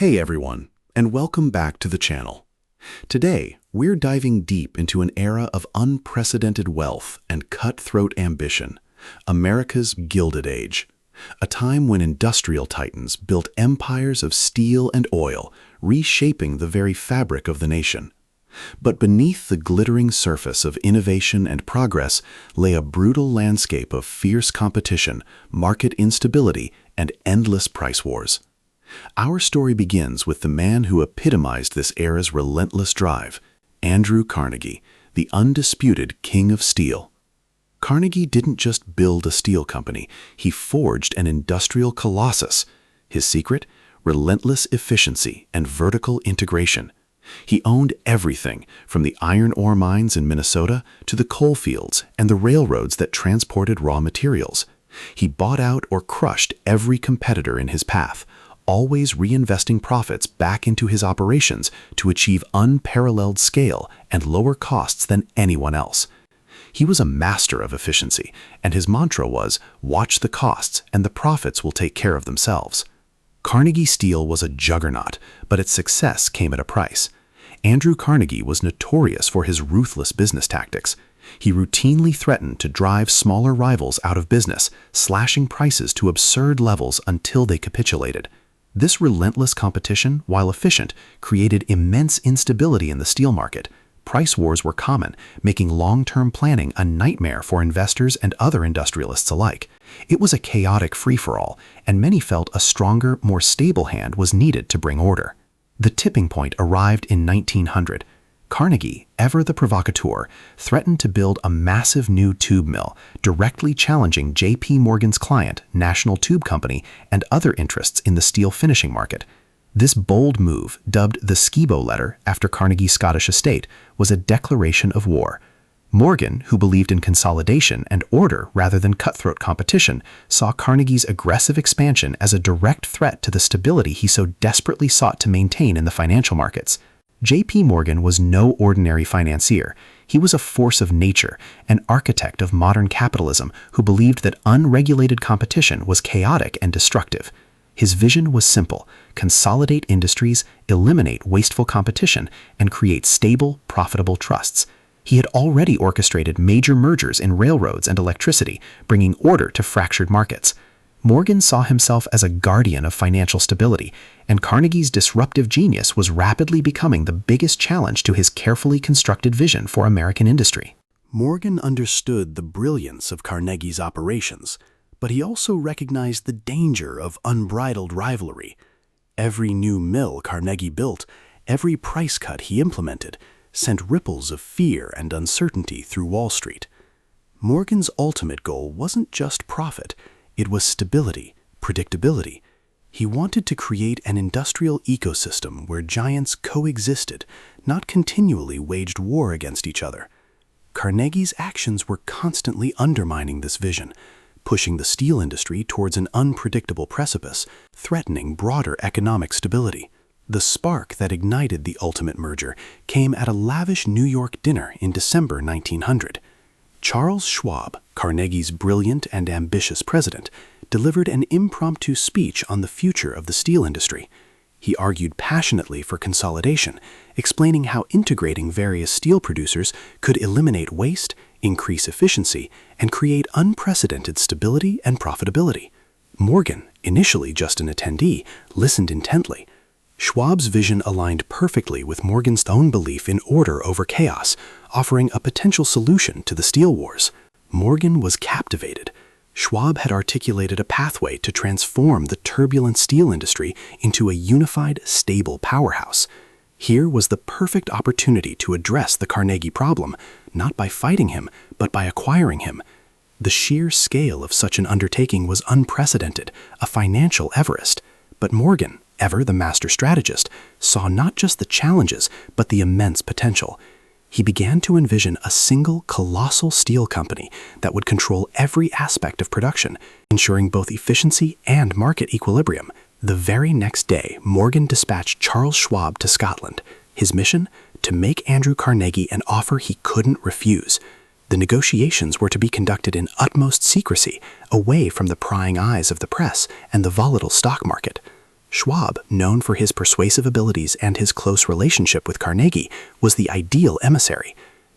Hey everyone, and welcome back to the channel. Today, we're diving deep into an era of unprecedented wealth and cutthroat ambition, America's Gilded Age, a time when industrial titans built empires of steel and oil, reshaping the very fabric of the nation. But beneath the glittering surface of innovation and progress lay a brutal landscape of fierce competition, market instability, and endless price wars. Our story begins with the man who epitomized this era's relentless drive, Andrew Carnegie, the undisputed king of steel. Carnegie didn't just build a steel company, he forged an industrial colossus. His secret? Relentless efficiency and vertical integration. He owned everything, from the iron ore mines in Minnesota to the coal fields and the railroads that transported raw materials. He bought out or crushed every competitor in his path, always reinvesting profits back into his operations to achieve unparalleled scale and lower costs than anyone else. He was a master of efficiency, and his mantra was, "Watch the costs and the profits will take care of themselves." Carnegie Steel was a juggernaut, but its success came at a price. Andrew Carnegie was notorious for his ruthless business tactics. He routinely threatened to drive smaller rivals out of business, slashing prices to absurd levels until they capitulated. This relentless competition, while efficient, created immense instability in the steel market. Price wars were common, making long-term planning a nightmare for investors and other industrialists alike. It was a chaotic free-for-all, and many felt a stronger, more stable hand was needed to bring order. The tipping point arrived in 1900. Carnegie, ever the provocateur, threatened to build a massive new tube mill, directly challenging J.P. Morgan's client, National Tube Company, and other interests in the steel finishing market. This bold move, dubbed the Skibo Letter after Carnegie's Scottish estate, was a declaration of war. Morgan, who believed in consolidation and order rather than cutthroat competition, saw Carnegie's aggressive expansion as a direct threat to the stability he so desperately sought to maintain in the financial markets. J.P. Morgan was no ordinary financier. He was a force of nature, an architect of modern capitalism who believed that unregulated competition was chaotic and destructive. His vision was simple: consolidate industries, eliminate wasteful competition, and create stable, profitable trusts. He had already orchestrated major mergers in railroads and electricity, bringing order to fractured markets. Morgan saw himself as a guardian of financial stability, and Carnegie's disruptive genius was rapidly becoming the biggest challenge to his carefully constructed vision for American industry. Morgan understood the brilliance of Carnegie's operations, but he also recognized the danger of unbridled rivalry. Every new mill Carnegie built, every price cut he implemented, sent ripples of fear and uncertainty through Wall Street. Morgan's ultimate goal wasn't just profit. It was stability, predictability. He wanted to create an industrial ecosystem where giants coexisted, not continually waged war against each other. Carnegie's actions were constantly undermining this vision, pushing the steel industry towards an unpredictable precipice, threatening broader economic stability. The spark that ignited the ultimate merger came at a lavish New York dinner in December 1900. Charles Schwab, Carnegie's brilliant and ambitious president, delivered an impromptu speech on the future of the steel industry. He argued passionately for consolidation, explaining how integrating various steel producers could eliminate waste, increase efficiency, and create unprecedented stability and profitability. Morgan, initially just an attendee, listened intently. Schwab's vision aligned perfectly with Morgan's own belief in order over chaos, offering a potential solution to the steel wars. Morgan was captivated. Schwab had articulated a pathway to transform the turbulent steel industry into a unified, stable powerhouse. Here was the perfect opportunity to address the Carnegie problem, not by fighting him, but by acquiring him. The sheer scale of such an undertaking was unprecedented, a financial Everest. But Morgan, ever the master strategist, saw not just the challenges, but the immense potential. He began to envision a single colossal steel company that would control every aspect of production, ensuring both efficiency and market equilibrium. The very next day, Morgan dispatched Charles Schwab to Scotland. His mission? To make Andrew Carnegie an offer he couldn't refuse. The negotiations were to be conducted in utmost secrecy, away from the prying eyes of the press and the volatile stock market. Schwab, known for his persuasive abilities and his close relationship with Carnegie, was the ideal emissary.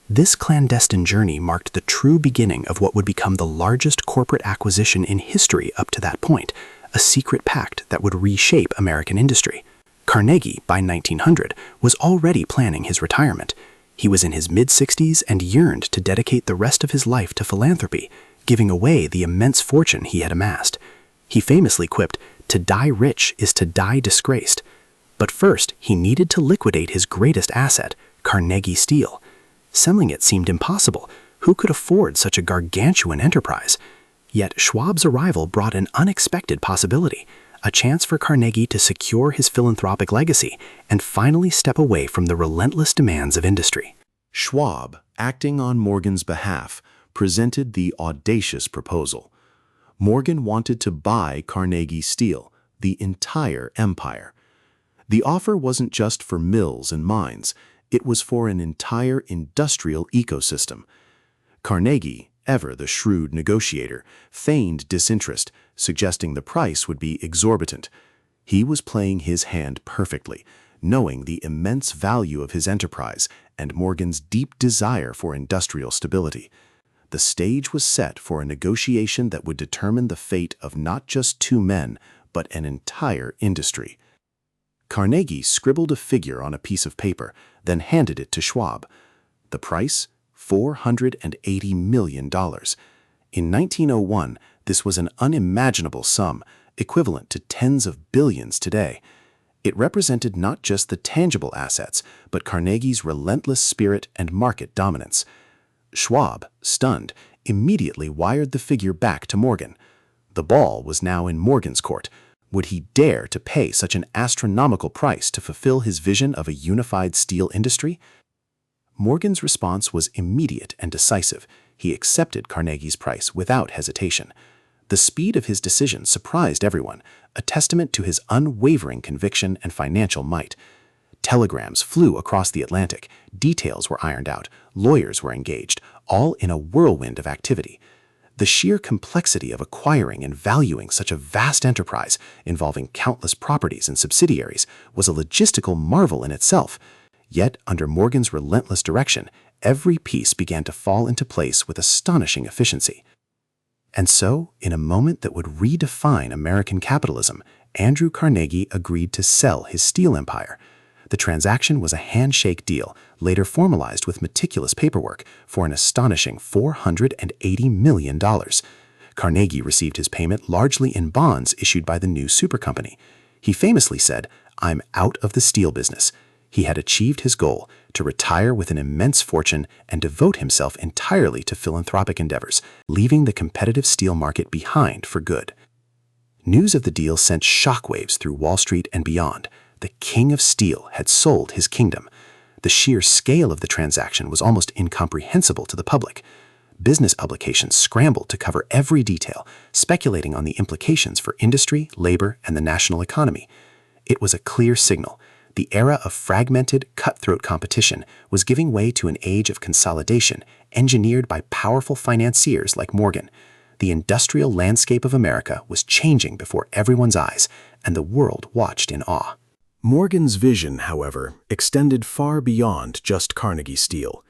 This clandestine journey marked the true beginning of what would become the largest corporate acquisition in history up to that point, a secret pact that would reshape American industry. Carnegie, by 1900, was already planning his retirement. He was in his mid-60s and yearned to dedicate the rest of his life to philanthropy, giving away the immense fortune he had amassed. He famously quipped, "To die rich is to die disgraced." But first, he needed to liquidate his greatest asset, Carnegie Steel. Selling it seemed impossible. Who could afford such a gargantuan enterprise? Yet Schwab's arrival brought an unexpected possibility, a chance for Carnegie to secure his philanthropic legacy and finally step away from the relentless demands of industry. Schwab, acting on Morgan's behalf, presented the audacious proposal. Morgan wanted to buy Carnegie Steel, the entire empire. The offer wasn't just for mills and mines. It was for an entire industrial ecosystem. Carnegie, ever the shrewd negotiator, feigned disinterest, suggesting the price would be exorbitant. He was playing his hand perfectly, knowing the immense value of his enterprise and Morgan's deep desire for industrial stability. The stage was set for a negotiation that would determine the fate of not just two men, but an entire industry. Carnegie scribbled a figure on a piece of paper, then handed it to Schwab. The price? $480 million. In 1901, this was an unimaginable sum, equivalent to tens of billions today. It represented not just the tangible assets, but Carnegie's relentless spirit and market dominance. Schwab, stunned, immediately wired the figure back to Morgan. The ball was now in Morgan's court. Would he dare to pay such an astronomical price to fulfill his vision of a unified steel industry? Morgan's response was immediate and decisive. He accepted Carnegie's price without hesitation. The speed of his decision surprised everyone, a testament to his unwavering conviction and financial might. Telegrams flew across the Atlantic, details were ironed out, lawyers were engaged, all in a whirlwind of activity. The sheer complexity of acquiring and valuing such a vast enterprise, involving countless properties and subsidiaries, was a logistical marvel in itself. Yet, under Morgan's relentless direction, every piece began to fall into place with astonishing efficiency. And so, in a moment that would redefine American capitalism, Andrew Carnegie agreed to sell his steel empire. The transaction was a handshake deal, later formalized with meticulous paperwork, for an astonishing $480 million. Carnegie received his payment largely in bonds issued by the new supercompany. He famously said, "I'm out of the steel business." He had achieved his goal, to retire with an immense fortune and devote himself entirely to philanthropic endeavors, leaving the competitive steel market behind for good. News of the deal sent shockwaves through Wall Street and beyond. The King of Steel had sold his kingdom. The sheer scale of the transaction was almost incomprehensible to the public. Business publications scrambled to cover every detail, speculating on the implications for industry, labor, and the national economy. It was a clear signal. The era of fragmented, cutthroat competition was giving way to an age of consolidation engineered by powerful financiers like Morgan. The industrial landscape of America was changing before everyone's eyes, and the world watched in awe. Morgan's vision, however, extended far beyond just Carnegie Steel.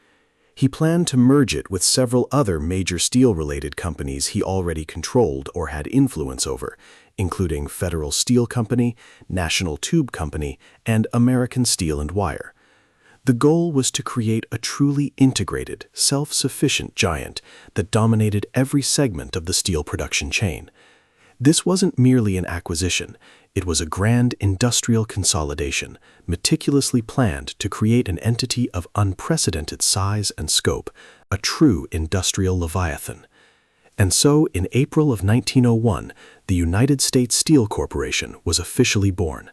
He planned to merge it with several other major steel-related companies he already controlled or had influence over, including Federal Steel Company, National Tube Company, and American Steel and Wire. The goal was to create a truly integrated, self-sufficient giant that dominated every segment of the steel production chain. This wasn't merely an acquisition. It was a grand industrial consolidation, meticulously planned to create an entity of unprecedented size and scope, a true industrial leviathan. And so, in April of 1901, the United States Steel Corporation was officially born.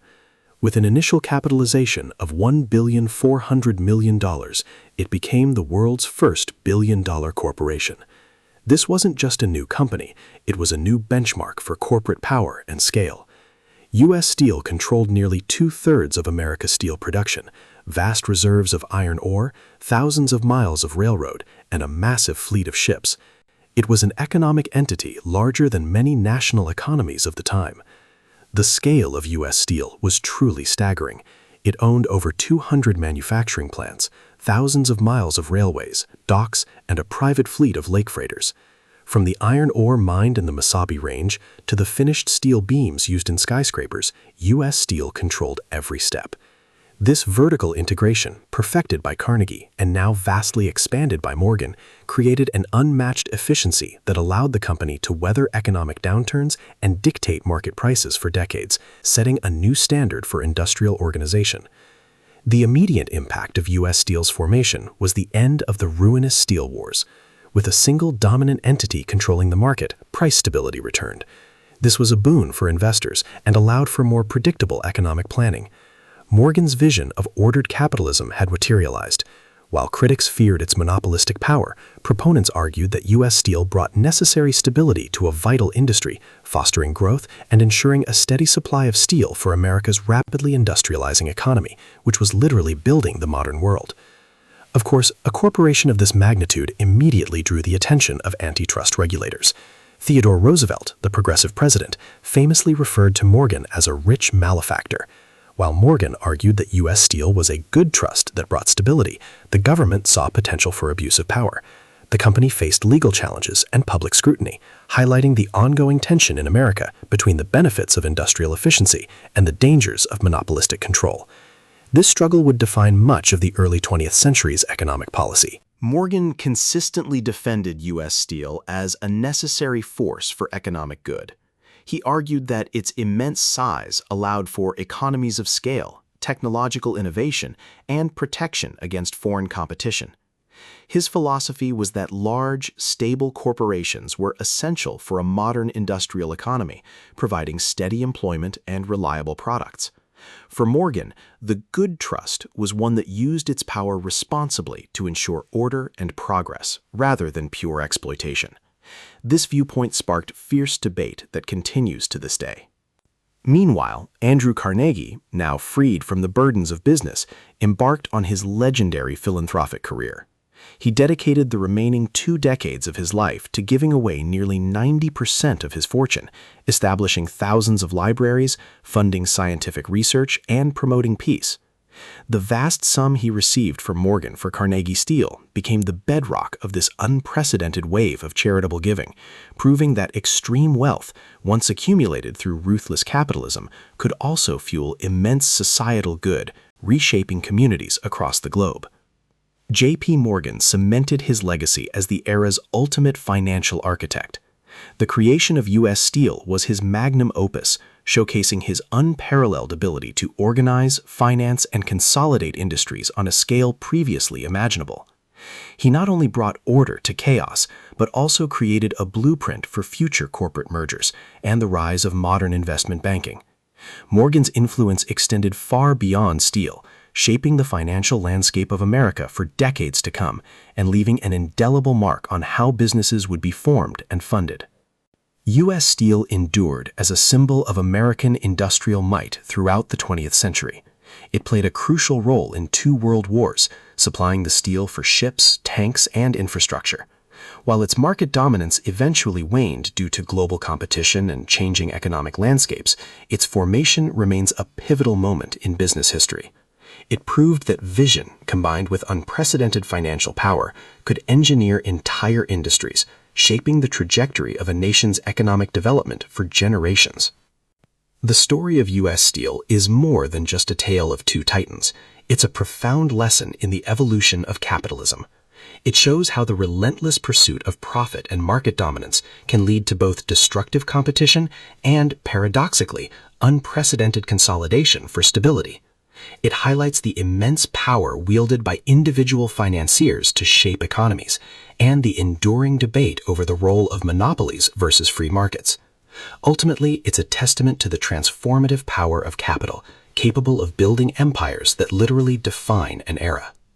With an initial capitalization of $1.4 billion, it became the world's first billion-dollar corporation. This wasn't just a new company, it was a new benchmark for corporate power and scale. U.S. Steel controlled nearly two-thirds of America's steel production, vast reserves of iron ore, thousands of miles of railroad, and a massive fleet of ships. It was an economic entity larger than many national economies of the time. The scale of U.S. Steel was truly staggering. It owned over 200 manufacturing plants, thousands of miles of railways, docks, and a private fleet of lake freighters. From the iron ore mined in the Mesabi Range to the finished steel beams used in skyscrapers, U.S. Steel controlled every step. This vertical integration, perfected by Carnegie and now vastly expanded by Morgan, created an unmatched efficiency that allowed the company to weather economic downturns and dictate market prices for decades, setting a new standard for industrial organization. The immediate impact of U.S. Steel's formation was the end of the ruinous steel wars. With a single dominant entity controlling the market, price stability returned. This was a boon for investors and allowed for more predictable economic planning. Morgan's vision of ordered capitalism had materialized. While critics feared its monopolistic power, proponents argued that U.S. Steel brought necessary stability to a vital industry, fostering growth and ensuring a steady supply of steel for America's rapidly industrializing economy, which was literally building the modern world. Of course, a corporation of this magnitude immediately drew the attention of antitrust regulators. Theodore Roosevelt, the progressive president, famously referred to Morgan as a rich malefactor. While Morgan argued that U.S. Steel was a good trust that brought stability, the government saw potential for abuse of power. The company faced legal challenges and public scrutiny, highlighting the ongoing tension in America between the benefits of industrial efficiency and the dangers of monopolistic control. This struggle would define much of the early 20th century's economic policy. Morgan consistently defended U.S. Steel as a necessary force for economic good. He argued that its immense size allowed for economies of scale, technological innovation, and protection against foreign competition. His philosophy was that large, stable corporations were essential for a modern industrial economy, providing steady employment and reliable products. For Morgan, the good trust was one that used its power responsibly to ensure order and progress, rather than pure exploitation. This viewpoint sparked fierce debate that continues to this day. Meanwhile, Andrew Carnegie, now freed from the burdens of business, embarked on his legendary philanthropic career. He dedicated the remaining 2 decades of his life to giving away nearly 90% of his fortune, establishing thousands of libraries, funding scientific research, and promoting peace. The vast sum he received from Morgan for Carnegie Steel became the bedrock of this unprecedented wave of charitable giving, proving that extreme wealth, once accumulated through ruthless capitalism, could also fuel immense societal good, reshaping communities across the globe. J.P. Morgan cemented his legacy as the era's ultimate financial architect. The creation of U.S. Steel was his magnum opus, showcasing his unparalleled ability to organize, finance, and consolidate industries on a scale previously imaginable. He not only brought order to chaos, but also created a blueprint for future corporate mergers and the rise of modern investment banking. Morgan's influence extended far beyond steel, shaping the financial landscape of America for decades to come and leaving an indelible mark on how businesses would be formed and funded. U.S. Steel endured as a symbol of American industrial might throughout the 20th century. It played a crucial role in 2 world wars, supplying the steel for ships, tanks, and infrastructure. While its market dominance eventually waned due to global competition and changing economic landscapes, its formation remains a pivotal moment in business history. It proved that vision, combined with unprecedented financial power, could engineer entire industries, shaping the trajectory of a nation's economic development for generations. The story of U.S. Steel is more than just a tale of 2 titans. It's a profound lesson in the evolution of capitalism. It shows how the relentless pursuit of profit and market dominance can lead to both destructive competition and, paradoxically, unprecedented consolidation for stability. It highlights the immense power wielded by individual financiers to shape economies, and the enduring debate over the role of monopolies versus free markets. Ultimately, it's a testament to the transformative power of capital, capable of building empires that literally define an era.